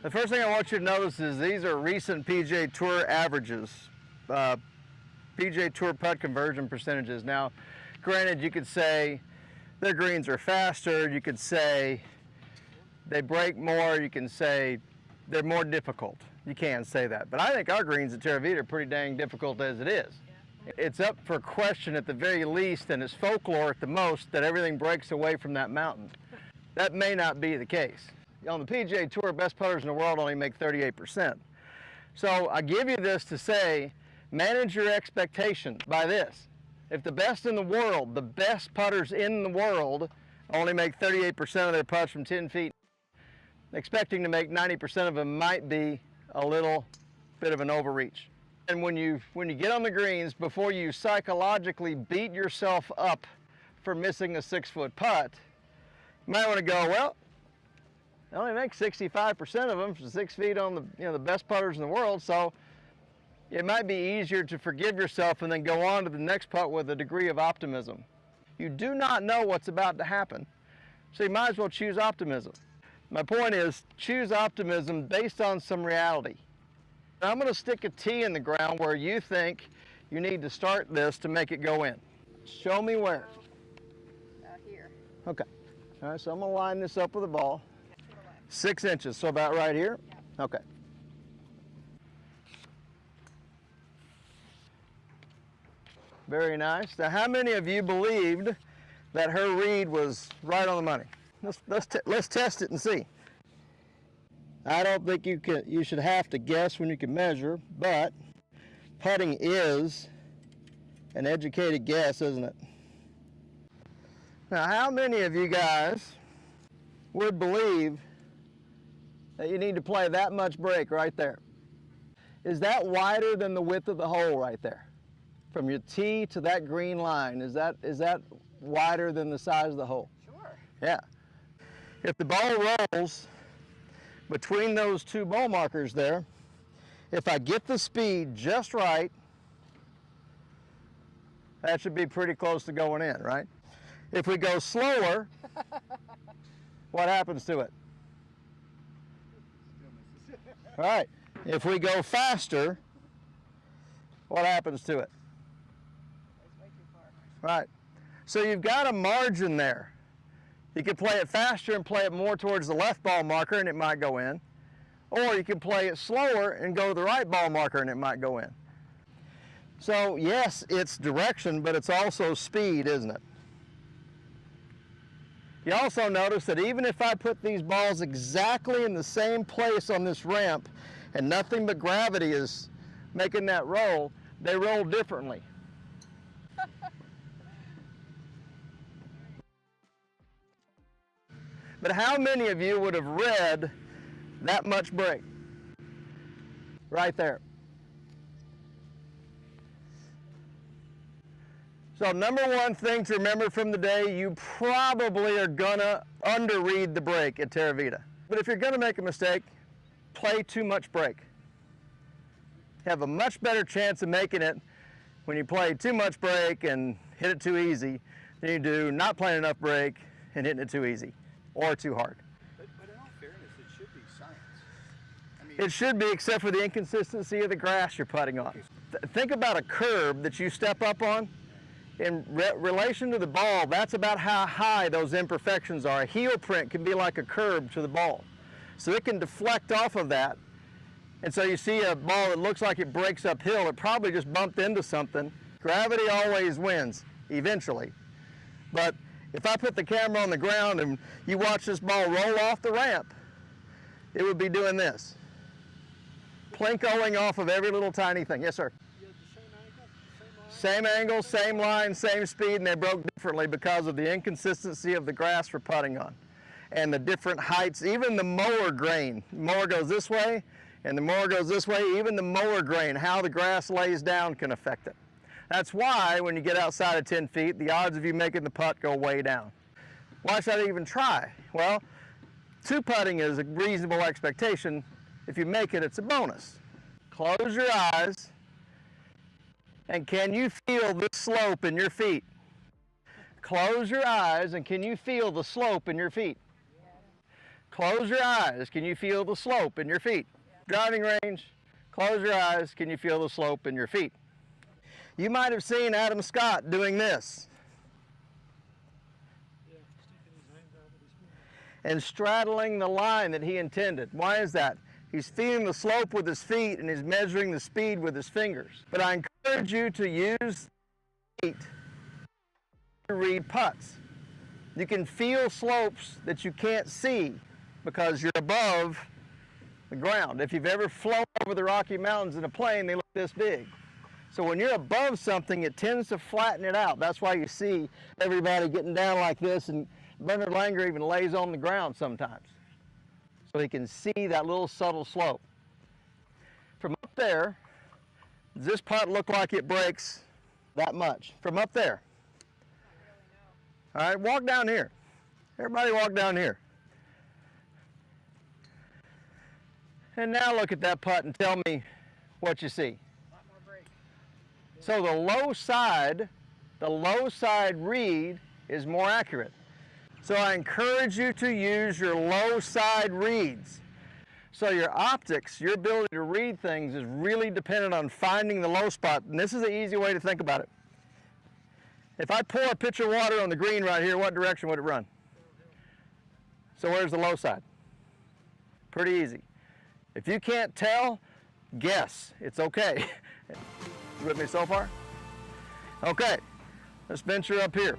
The first thing I want you to notice is these are recent PGA Tour averages, PGA Tour putt conversion percentages. Now, granted, you could say their greens are faster, you could say they break more, you can say they're more difficult. You can say that. But I think our greens at Terra Vita are pretty dang difficult as it is. It's up for question at the very least, and it's folklore at the most, that everything breaks away from that mountain. That may not be the case. On the PGA Tour, best putters in the world only make 38%. So I give you this to say, manage your expectations by this. If the best in the world, the best putters in the world, only make 38% of their putts from 10 feet, expecting to make 90% of them might be a little bit of an overreach. And when you get on the greens, before you psychologically beat yourself up for missing a 6-foot putt, you might want to go, well, I only make 65% of them from 6 feet on the best putters in the world, so it might be easier to forgive yourself and then go on to the next putt with a degree of optimism. You do not know what's about to happen, so you might as well choose optimism. My point is, choose optimism based on some reality. I'm going to stick a tee in the ground where you think you need to start this to make it go in. Show me where. Here. Okay. All right, so I'm going to line this up with the ball. 6 inches, so about right here? Yeah. Okay. Very nice. Now, how many of you believed that her read was right on the money? Let's test it and see. I don't think you should have to guess when you can measure, but putting is an educated guess, isn't it? Now, how many of you guys would believe that you need to play that much break right there? Is that wider than the width of the hole right there? From your tee to that green line, is that wider than the size of the hole? Sure. Yeah. If the ball rolls between those two ball markers there, if I get the speed just right, that should be pretty close to going in, right? If we go slower, what happens to it? All right. If we go faster, what happens to it? It's way too far. Right. So you've got a margin there. You can play it faster and play it more towards the left ball marker and it might go in. Or you can play it slower and go to the right ball marker and it might go in. So yes, it's direction, but it's also speed, isn't it? You also notice that even if I put these balls exactly in the same place on this ramp and nothing but gravity is making that roll, they roll differently. But how many of you would have read that much break? Right there. So number one thing to remember from the day, you probably are gonna underread the break at Terra Vita. But if you're gonna make a mistake, play too much break. You have a much better chance of making it when you play too much break and hit it too easy than you do not playing enough break and hitting it too easy. Or too hard. But in all fairness, it should be science. I mean, It should be, except for the inconsistency of the grass you're putting on. Think about a curb that you step up on. In relation to the ball, that's about how high those imperfections are. A heel print can be like a curb to the ball. So it can deflect off of that. And so you see a ball that looks like it breaks uphill, it probably just bumped into something. Gravity always wins, eventually. But if I put the camera on the ground and you watch this ball roll off the ramp, it would be doing this. Plinkoing off of every little tiny thing. Yes, sir? you have the same angle, same line? Same angle, same line, same speed, and they broke differently because of the inconsistency of the grass we're putting on. And the different heights, even the mower grain. The mower goes this way, and the mower goes this way. Even the mower grain, how the grass lays down can affect it. That's why when you get outside of 10 feet, the odds of you making the putt go way down. Why should I even try? Well, two putting is a reasonable expectation. If you make it, it's a bonus. Close your eyes, and can you feel the slope in your feet? Close your eyes, and can you feel the slope in your feet? Close your eyes. Can you feel the slope in your feet? Driving range, close your eyes. Can you feel the slope in your feet? You might have seen Adam Scott doing this. And straddling the line that he intended. Why is that? He's feeling the slope with his feet and he's measuring the speed with his fingers. But I encourage you to use feet to read putts. You can feel slopes that you can't see because you're above the ground. If you've ever flown over the Rocky Mountains in a plane, they look this big. So when you're above something, it tends to flatten it out. That's why you see everybody getting down like this, and Bernard Langer even lays on the ground sometimes, so he can see that little subtle slope. From up there, does this putt look like it breaks that much? From up there. All right, walk down here. Everybody walk down here. And now look at that putt and tell me what you see. A lot more break. So the low side read is more accurate. So I encourage you to use your low side reads. So your optics, your ability to read things is really dependent on finding the low spot. And this is an easy way to think about it. If I pour a pitcher of water on the green right here, what direction would it run? So where's the low side? Pretty easy. If you can't tell, guess. It's okay. You with me so far? Okay, let's venture up here.